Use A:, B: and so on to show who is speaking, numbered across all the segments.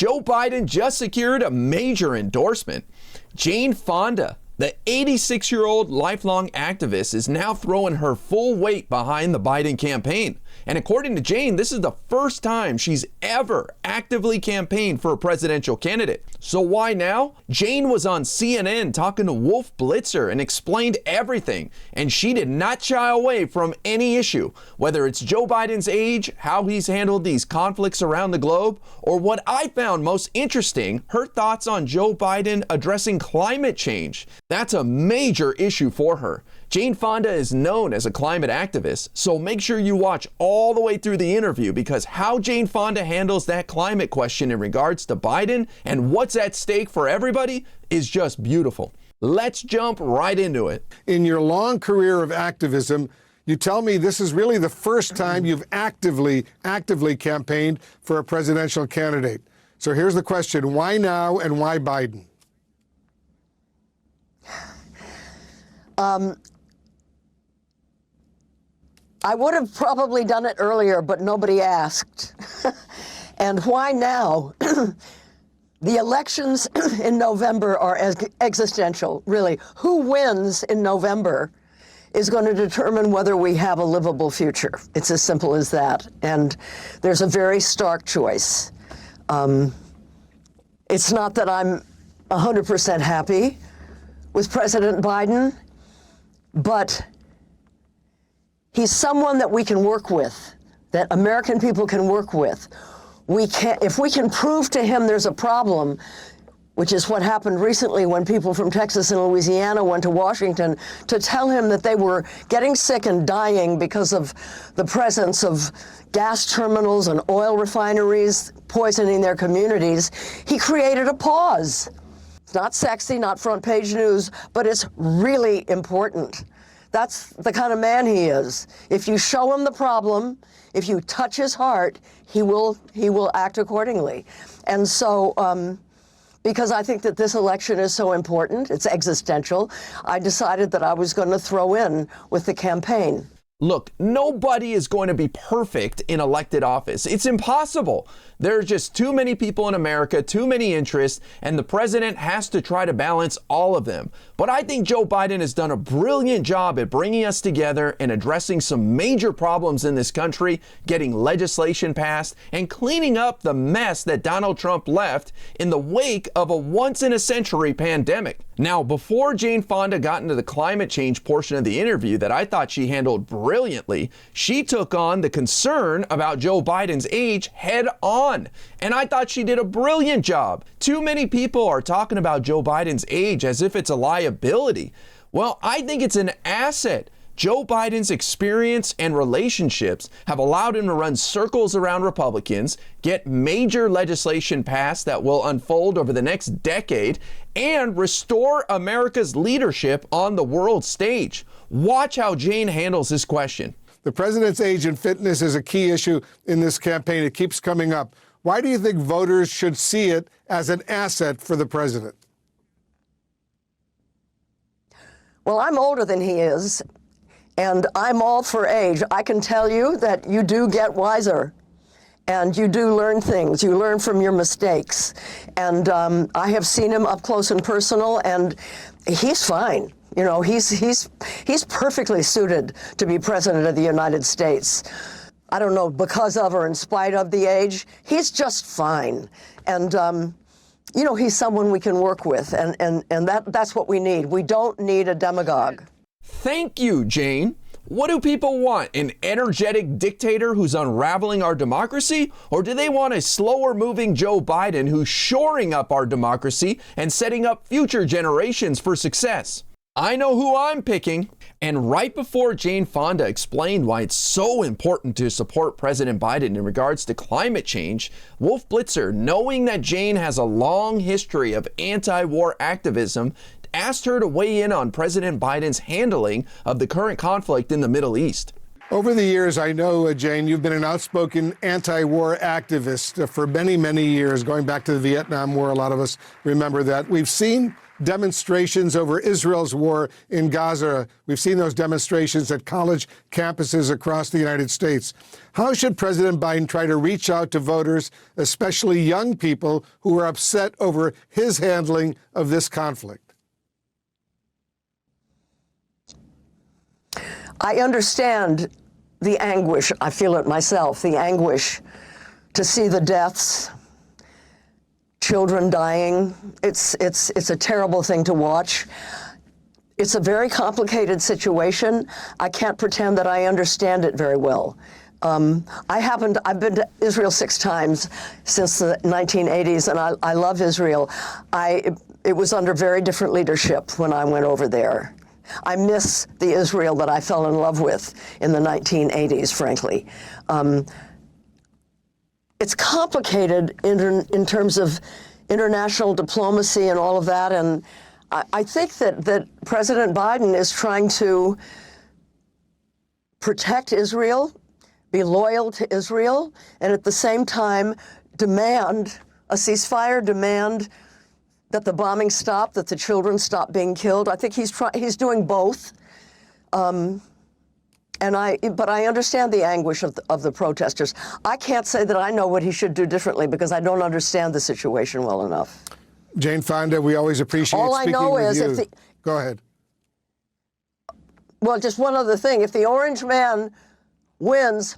A: Joe Biden just secured a major endorsement. Jane Fonda, the 86-year-old lifelong activist, is now throwing her full weight behind the Biden campaign. And according to Jane, this is the first time she's ever actively campaigned for a presidential candidate. So why now? Jane was on CNN talking to Wolf Blitzer and explained everything. And she did not shy away from any issue, whether it's Joe Biden's age, how he's handled these conflicts around the globe, or what I found most interesting, her thoughts on Joe Biden addressing climate change. That's a major issue for her. Jane Fonda is known as a climate activist, so make sure you watch all the way through the interview, because how Jane Fonda handles that climate question in regards to Biden and what's at stake for everybody is just beautiful. Let's jump right into it.
B: In your long career of activism, you tell me this is really the first time you've actively campaigned for a presidential candidate. So here's the question: why now and why Biden?
C: I would have probably done it earlier, but nobody asked. And why now? The elections in November are existential, really. Who wins in November is going to determine whether we have a livable future. It's as simple as that. And there's a very stark choice. It's not that I'm 100% happy with President Biden, but he's someone that we can work with, that American people can work with. If we can prove to him there's a problem, which is what happened recently when people from Texas and Louisiana went to Washington to tell him that they were getting sick and dying because of the presence of gas terminals and oil refineries poisoning their communities, he created a pause. It's not sexy, not front page news, but it's really important. That's the kind of man he is. If you show him the problem, if you touch his heart, he will act accordingly. And so, because I think that this election is so important, it's existential, I decided that I was going to throw in with the campaign.
A: Look, nobody is going to be perfect in elected office. It's impossible. There are just too many people in America, too many interests, and the president has to try to balance all of them. But I think Joe Biden has done a brilliant job at bringing us together and addressing some major problems in this country, getting legislation passed, and cleaning up the mess that Donald Trump left in the wake of a once-in-a-century pandemic. Now, before Jane Fonda got into the climate change portion of the interview that I thought she handled brilliantly, she took on the concern about Joe Biden's age head on. And I thought she did a brilliant job. Too many people are talking about Joe Biden's age as if it's a liability. Well, I think it's an asset. Joe Biden's experience and relationships have allowed him to run circles around Republicans, get major legislation passed that will unfold over the next decade, and restore America's leadership on the world stage. Watch how Jane handles this question.
B: The president's age and fitness is a key issue in this campaign. It keeps coming up. Why do you think voters should see it as an asset for the president?
C: Well, I'm older than he is, and I'm all for age. I can tell you that you do get wiser, and you do learn things. You learn from your mistakes. And I have seen him up close and personal, and he's fine. You know, he's perfectly suited to be president of the United States. I don't know, because of or in spite of the age, he's just fine. And, you know, he's someone we can work with, and that's what we need. We don't need a demagogue.
A: Thank you, Jane. What do people want? An energetic dictator who's unraveling our democracy? Or do they want a slower moving Joe Biden who's shoring up our democracy and setting up future generations for success? I know who I'm picking. And right before Jane Fonda explained why it's so important to support President Biden in regards to climate change, Wolf Blitzer, knowing that Jane has a long history of anti-war activism, asked her to weigh in on President Biden's handling of the current conflict in the Middle East.
B: Over the years, I know, Jane, you've been an outspoken anti-war activist for many, many years, going back to the Vietnam War. A lot of us remember that. We've seen demonstrations over Israel's war in Gaza. We've seen those demonstrations at college campuses across the United States. How should President Biden try to reach out to voters, especially young people who are upset over his handling of this conflict?
C: I understand the anguish. I feel it myself, the anguish to see the deaths, children dying. It's a terrible thing to watch. It's a very complicated situation. I can't pretend that I understand it very well. I've been to Israel 6 times since the 1980s, and I love Israel. It was under very different leadership when I went over there. I miss the Israel that I fell in love with in the 1980s, frankly. It's complicated in terms of international diplomacy and all of that, and I think that President Biden is trying to protect Israel, be loyal to Israel, and at the same time demand a ceasefire, demand that the bombing stop, that the children stop being killed. I think he's doing both. But I understand the anguish of the protesters. I can't say that I know what he should do differently because I don't understand the situation well enough.
B: Jane Fonda, we always appreciate
C: All I
B: speaking
C: know
B: with
C: is
B: you.
C: if the,
B: Go ahead.
C: well, just one other thing. If the Orange Man wins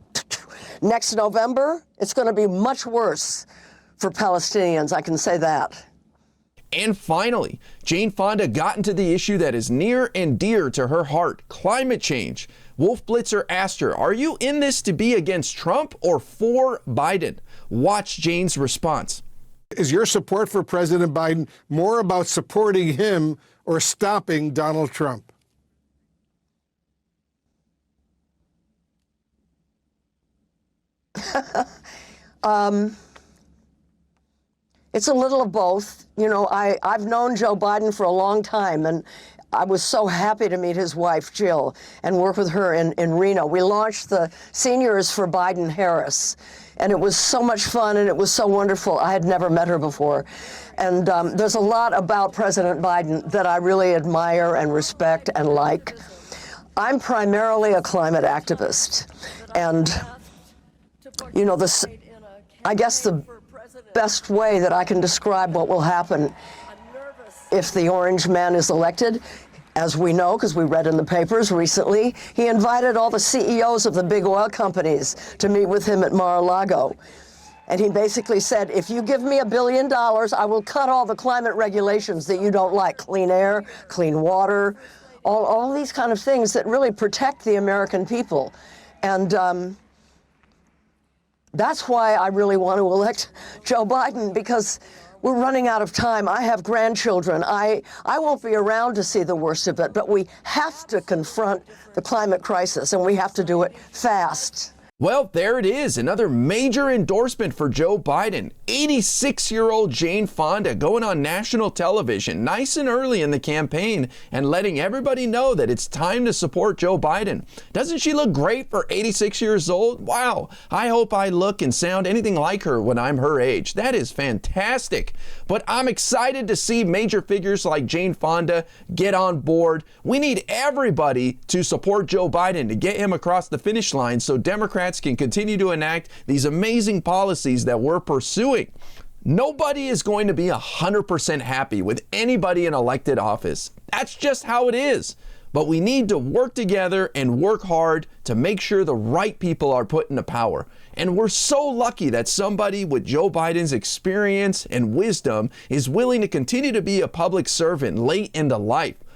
C: next November, it's going to be much worse for Palestinians. I can say that.
A: And finally, Jane Fonda got into the issue that is near and dear to her heart, climate change. Wolf Blitzer asked her, are you in this to be against Trump or for Biden? Watch Jane's response.
B: Is your support for President Biden more about supporting him or stopping Donald Trump?
C: It's a little of both. You know, I've known Joe Biden for a long time, and I was so happy to meet his wife, Jill, and work with her in Reno. We launched the Seniors for Biden-Harris, and it was so much fun, and it was so wonderful. I had never met her before. And there's a lot about President Biden that I really admire and respect and like. I'm primarily a climate activist, and, you know, I guess the best way that I can describe what will happen if the Orange Man is elected, as we know, because we read in the papers recently, he invited all the CEOs of the big oil companies to meet with him at Mar-a-Lago. And he basically said, if you give me $1 billion, I will cut all the climate regulations that you don't like, clean air, clean water, all these kind of things that really protect the American people. And that's why I really want to elect Joe Biden, because we're running out of time. I have grandchildren. I won't be around to see the worst of it, but we have to confront the climate crisis, and we have to do it fast.
A: Well, there it is, another major endorsement for Joe Biden. 86-year-old Jane Fonda going on national television nice and early in the campaign and letting everybody know that it's time to support Joe Biden. Doesn't she look great for 86 years old? Wow, I hope I look and sound anything like her when I'm her age. That is fantastic. But I'm excited to see major figures like Jane Fonda get on board. We need everybody to support Joe Biden to get him across the finish line so Democrats can continue to enact these amazing policies that we're pursuing. Nobody is going to be 100% happy with anybody in elected office. That's just how it is. But we need to work together and work hard to make sure the right people are put into power. And we're so lucky that somebody with Joe Biden's experience and wisdom is willing to continue to be a public servant late into life.